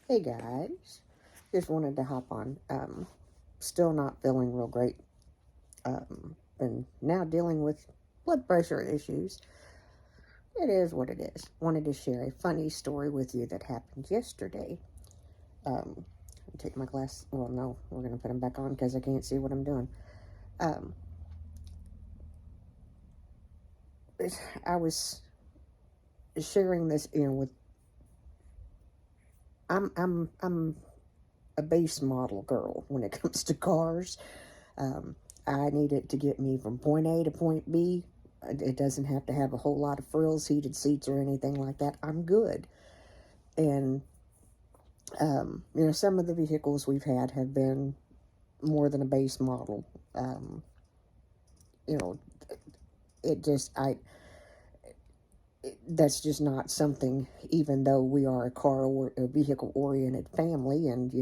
Hey guys, just wanted to hop on. Still not feeling real great. And now dealing with blood pressure issues. It is what it is. Wanted to share a funny story with you that happened yesterday. Um, take my glass. Well, no, we're gonna put them back on because I can't see what I'm doing. Um, I was sharing this, with. I'm a base model girl when it comes to cars. Um, I need it to get me from point A to point B. It doesn't have to have a whole lot of frills, heated seats, or anything like that. I'm good. And, some of the vehicles we've had have been more than a base model. Um, you know, it just, that's just not something, even though we are a car or a vehicle oriented family and,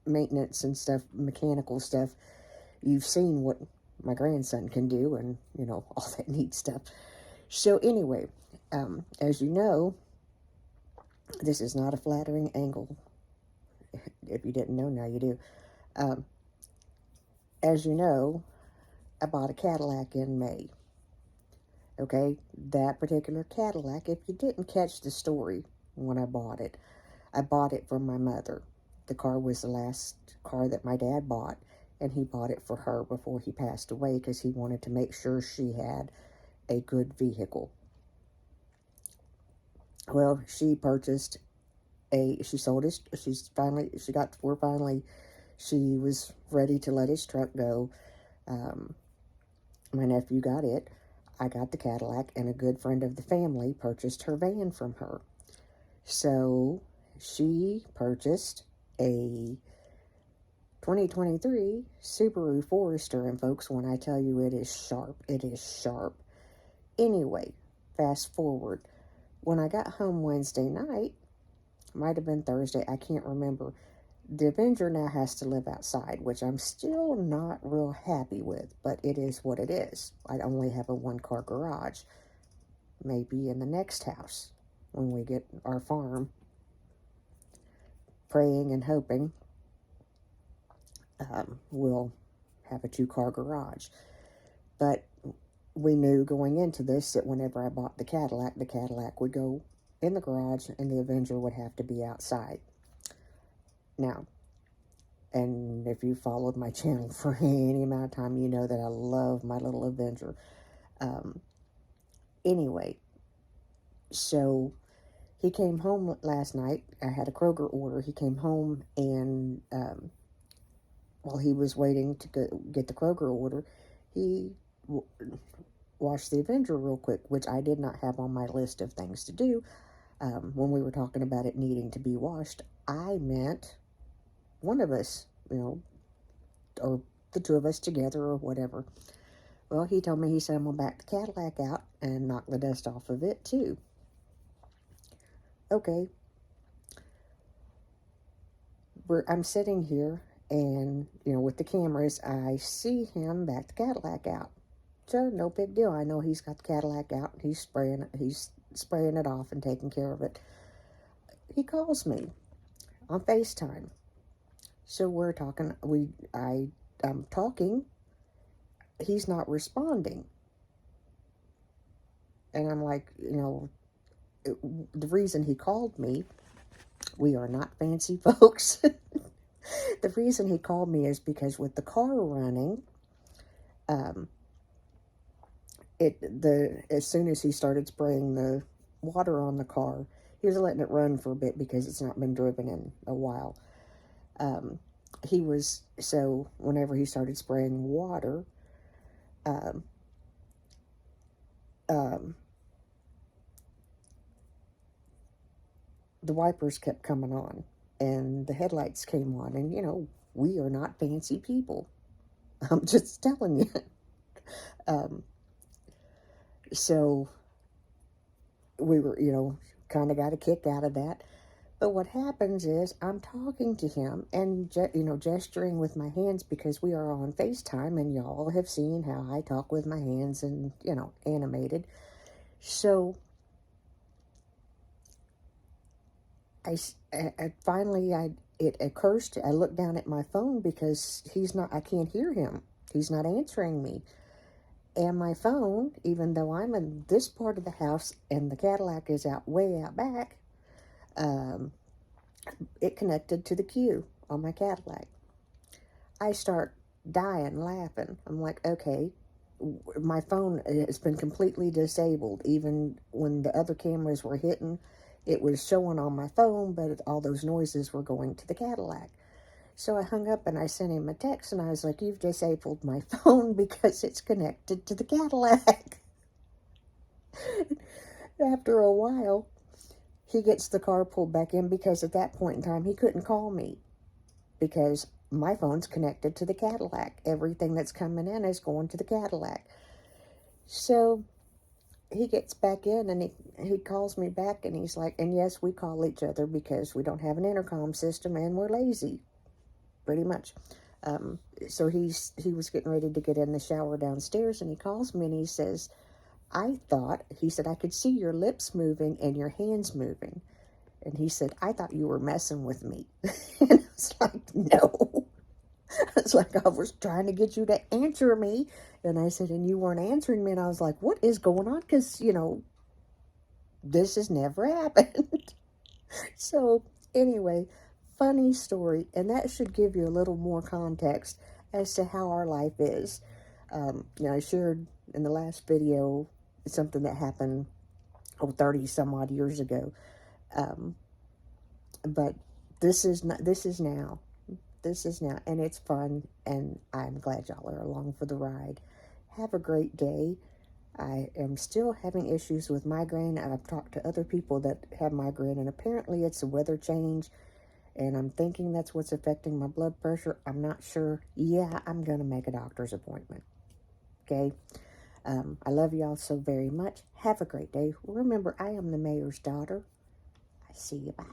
maintenance and stuff, mechanical stuff, you've seen what my grandson can do and, all that neat stuff. So, anyway, as you know, this is not a flattering angle. If you didn't know, now you do. Um, as you know, I bought a Cadillac in May. Okay, that particular Cadillac, if you didn't catch the story when I bought it from my mother. The car was the last car that my dad bought, and he bought it for her before he passed away because he wanted to make sure she had a good vehicle. Well, she purchased she sold his, she was ready to let his truck go. Um, my nephew got it. I got the Cadillac, and a good friend of the family purchased her van from her. So she purchased a 2023 Subaru Forester, and folks, when I tell you it is sharp, it is sharp. Anyway, fast forward. When I got home Wednesday night, might have been Thursday, I can't remember, the Avenger now has to live outside, which I'm still not real happy with, but it is what it is. I only have a one-car garage. Maybe in the next house, when we get our farm, praying and hoping, we'll have a two-car garage. But we knew going into this that whenever I bought the Cadillac would go in the garage and the Avenger would have to be outside. Now, and if you followed my channel for any amount of time, you know that I love my little Avenger. Anyway, so he came home last night. I had a Kroger order. He came home, and while he was waiting to get the Kroger order, he washed the Avenger real quick, which I did not have on my list of things to do. When we were talking about it needing to be washed, I meant one of us, or the two of us together or whatever. Well, he told me, he said, I'm going to back the Cadillac out and knock the dust off of it too. Okay. I'm sitting here and, with the cameras, I see him back the Cadillac out. So, no big deal. I know he's got the Cadillac out. He's spraying it off and taking care of it. He calls me on FaceTime. So we're talking, I'm talking. He's not responding. And I'm like, the reason he called me, we are not fancy folks. The reason he called me is because with the car running, as soon as he started spraying the water on the car, he was letting it run for a bit because it's not been driven in a while. So whenever he started spraying water, um, the wipers kept coming on and the headlights came on, and we are not fancy people. I'm just telling you. So we were, kind of got a kick out of that. But what happens is I'm talking to him and, gesturing with my hands because we are on FaceTime, and y'all have seen how I talk with my hands and, animated. So It occurs to, I look down at my phone because I can't hear him. He's not answering me. And my phone, even though I'm in this part of the house and the Cadillac is way out back, um, it connected to the queue on my Cadillac. I start dying laughing. I'm like, okay, my phone has been completely disabled. Even when the other cameras were hitting, it was showing on my phone, but all those noises were going to the Cadillac. So I hung up and I sent him a text and I was like, you've disabled my phone because it's connected to the Cadillac. After a while, he gets the car pulled back in because at that point in time, he couldn't call me because my phone's connected to the Cadillac. Everything that's coming in is going to the Cadillac. So he gets back in and he calls me back and he's like, and yes, we call each other because we don't have an intercom system and we're lazy, pretty much. So he was getting ready to get in the shower downstairs and he calls me and he says, he said, I could see your lips moving and your hands moving. And he said, I thought you were messing with me. And I was like, no. It's like, I was trying to get you to answer me. And I said, and you weren't answering me. And I was like, what is going on? Because, this has never happened. So, anyway, funny story. And that should give you a little more context as to how our life is. I shared in the last video something that happened 30 some odd years ago. But this is now, and it's fun, and I'm glad y'all are along for the ride. Have a great day. I am still having issues with migraine. I've talked to other people that have migraine, and apparently it's a weather change, and I'm thinking that's what's affecting my blood pressure. I'm not sure. Yeah, I'm going to make a doctor's appointment. Okay? I love y'all so very much. Have a great day. Remember, I am the mayor's daughter. I see you. Bye.